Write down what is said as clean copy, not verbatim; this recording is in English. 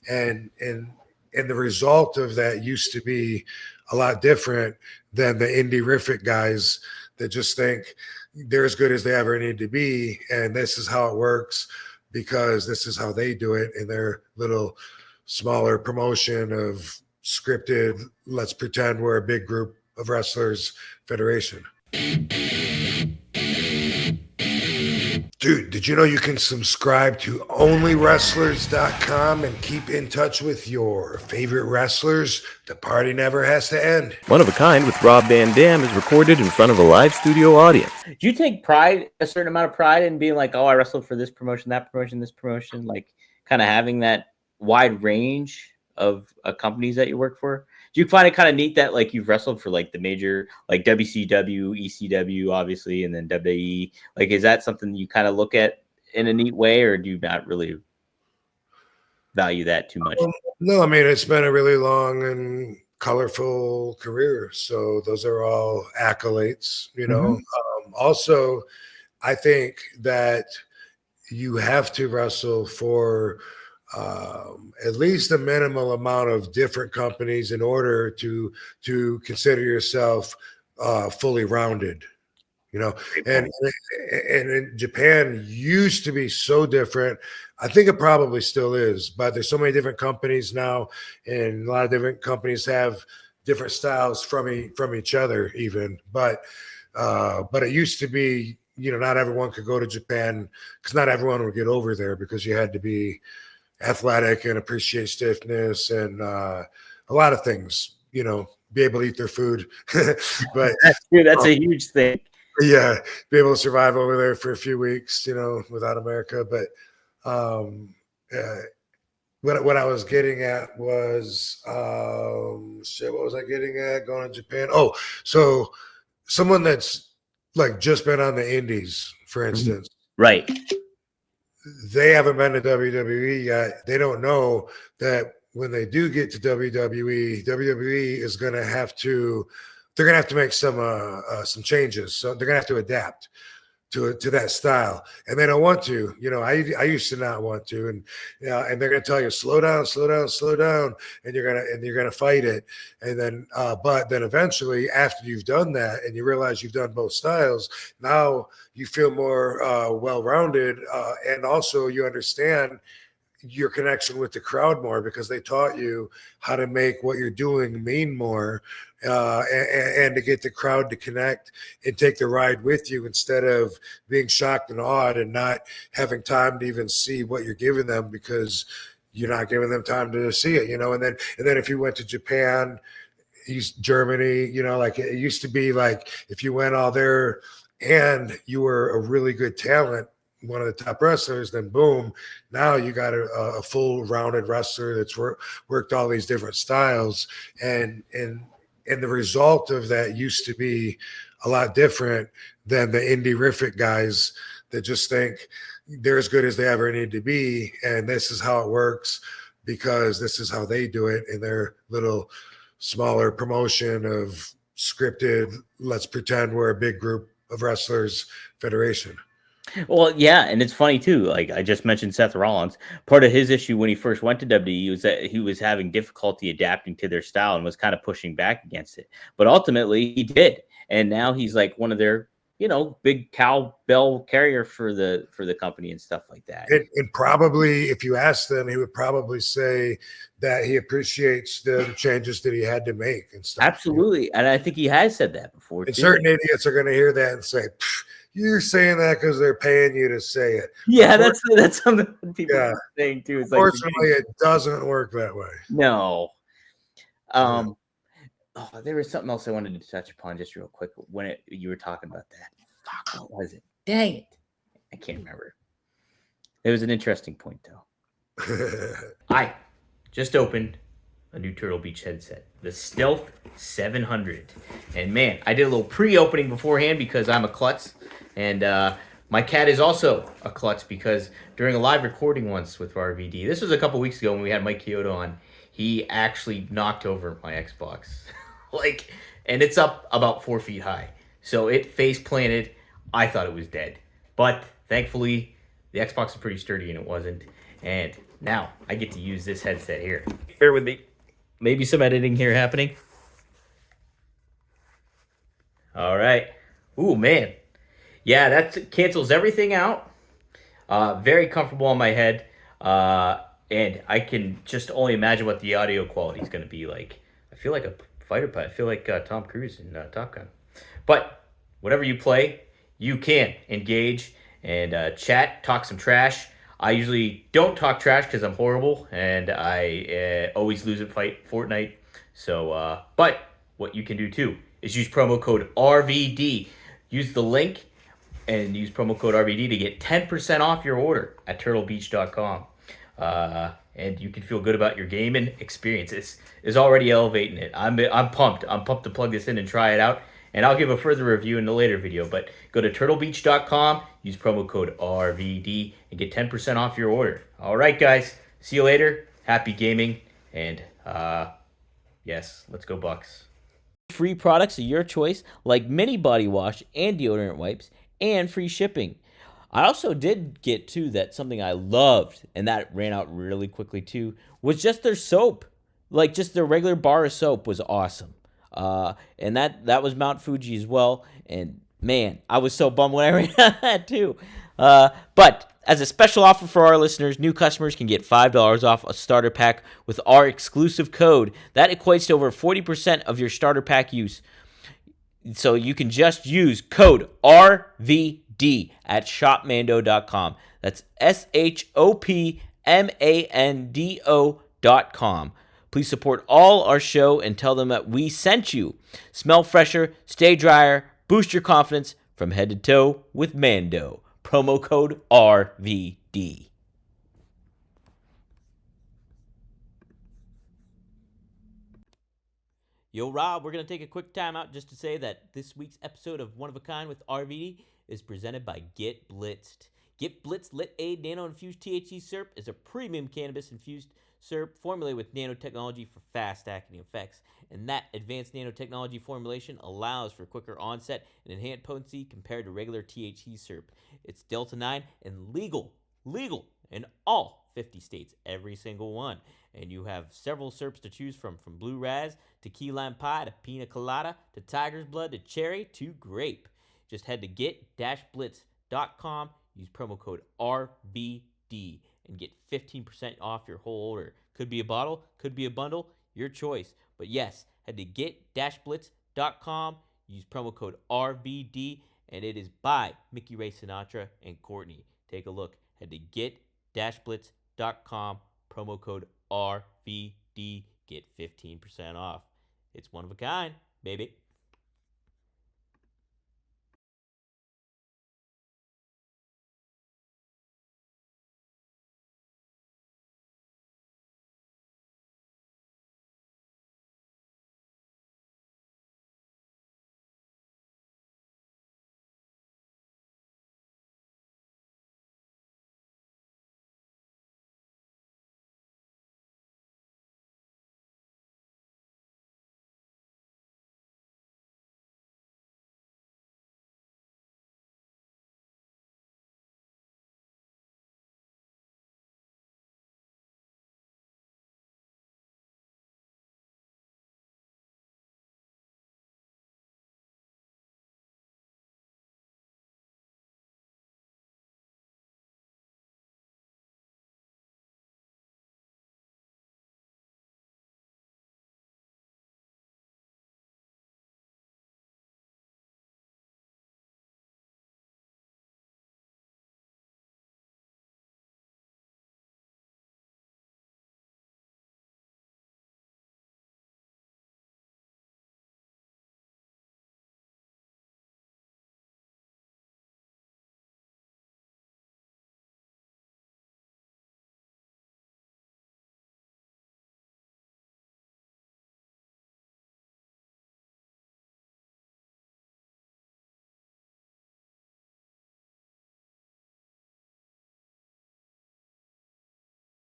And the result of that used to be a lot different than the indie-rific guys that just think they're as good as they ever need to be, and this is how it works because this is how they do it in their little smaller promotion of scripted, let's pretend we're a big group of wrestlers federation. Dude, did you know you can subscribe to onlywrestlers.com and keep in touch with your favorite wrestlers? The party never has to end. One of a Kind with Rob Van Dam is recorded in front of a live studio audience. Do you take pride, a certain amount of pride in being like, oh, I wrestled for this promotion, that promotion, this promotion, like kind of having that wide range of companies that you work for? Do you find it kind of neat that like you've wrestled for like the major, like WCW, ECW, obviously, and then WWE? Like, is that something you kind of look at in a neat way, or do you not really value that too much? No, I mean, it's been a really long and colorful career. So those are all accolades, you know. Also, I think that you have to wrestle for at least a minimal amount of different companies in order to consider yourself fully rounded, you know. And in Japan used to be so different. I think it probably still is, but there's so many different companies now, and a lot of different companies have different styles from each other even. But it used to be, you know, not everyone could go to Japan because not everyone would get over there because you had to be athletic and appreciate stiffness and a lot of things, you know, be able to eat their food. But that's a huge thing. Yeah, be able to survive over there for a few weeks, you know, without America. But what I was getting at was what was I getting at going to Japan? Oh, so someone that's like just been on the indies, for instance. Right. They haven't been to WWE yet. They don't know that when they do get to WWE is going to have to, they're going to have to make some changes. So they're going to have to adapt to that style, and they don't want to. You know, I used to not want to, and and they're going to tell you slow down, and you're gonna fight it, and then but then eventually after you've done that and you realize you've done both styles, now you feel more well-rounded, and also you understand your connection with the crowd more because they taught you how to make what you're doing mean more, and to get the crowd to connect and take the ride with you instead of being shocked and awed and not having time to even see what you're giving them because you're not giving them time to see it, you know. And then if you went to Japan, Germany, you know, like it used to be like if you went all there and you were a really good talent, one of the top wrestlers, then boom, now you got a full rounded wrestler that's worked all these different styles, and the result of that used to be a lot different than the indie-rific guys that just think they're as good as they ever need to be, and this is how it works because this is how they do it in their little smaller promotion of scripted, let's pretend we're a big group of wrestlers federation. Well, yeah, and it's funny too. Like I just mentioned Seth Rollins. Part of his issue when he first went to WWE was that he was having difficulty adapting to their style and was kind of pushing back against it. But ultimately he did. And now he's like one of their, you know, big cowbell carrier for the company and stuff like that. And probably if you ask them, he would probably say that he appreciates the changes that he had to make and stuff. Absolutely. And I think he has said that before. And certain idiots are going to hear that and say, you're saying that because they're paying you to say it. Yeah, that's something people are saying too. It's unfortunately, it doesn't work that way. No. There was something else I wanted to touch upon just real quick when you were talking about that. Fuck, what was it? Dang it. I can't remember. It was an interesting point, though. I just opened a new Turtle Beach headset, the Stealth 700. And man, I did a little pre-opening beforehand because I'm a klutz. And my cat is also a klutz because during a live recording once with RVD, this was a couple weeks ago when we had Mike Chiodo on, he actually knocked over my Xbox. And it's up about 4 feet high. So it face planted. I thought it was dead. But thankfully, the Xbox is pretty sturdy and it wasn't. And Now I get to use this headset here. Bear with me. Maybe some editing here happening. All right. Ooh, man. Yeah, that cancels everything out. Very comfortable on my head. And I can just only imagine what the audio quality is going to be like. I feel like a fighter pilot. I feel like Tom Cruise in Top Gun. But whatever you play, you can engage and chat, talk some trash. I usually don't talk trash because I'm horrible and I always lose a fight Fortnite. So, but what you can do too is use promo code RVD. Use the link and use promo code RVD to get 10% off your order at turtlebeach.com. And you can feel good about your gaming experience. It's is already elevating it. I'm pumped. I'm pumped to plug this in and try it out. And I'll give a further review in a later video. But go to turtlebeach.com, use promo code RVD, and get 10% off your order. All right, guys. See you later. Happy gaming. And yes, let's go Bucks. Free products of your choice, like mini body wash and deodorant wipes, and free shipping. I also did get too that something I loved, and that ran out really quickly too, was just their soap. Like just their regular bar of soap was awesome. And that was Mount Fuji as well. And man, I was so bummed when I ran out of that too. But as a special offer for our listeners, new customers can get $5 off a starter pack with our exclusive code. That equates to over 40% of your starter pack use. So you can just use code RVD at shopmando.com. That's SHOPMANDO.com. Please support all our show and tell them that we sent you. Smell fresher, stay drier, boost your confidence from head to toe with Mando. Promo code RVD. Yo, Rob, we're going to take a quick time out just to say that this week's episode of One of a Kind with RVD is presented by Get Blitzed. Get Blitzed Lit Aid Nano Infused THC Syrup is a premium cannabis infused syrup formulated with nanotechnology for fast acting effects. And that advanced nanotechnology formulation allows for quicker onset and enhanced potency compared to regular THC syrup. It's Delta 9 and legal in all 50 states, every single one. And you have several syrups to choose from Blue Raz to Key Lime Pie to Pina Colada to Tiger's Blood to Cherry to Grape. Just head to get-blitz.com, use promo code RVD, and get 15% off your whole order. Could be a bottle, could be a bundle, your choice. But yes, head to get-blitz.com, use promo code RVD, and it is by Mickey Ray Sinatra and Courtney. Take a look. Head to get-blitz.com, promo code RVD, get 15% off. It's one of a kind, baby.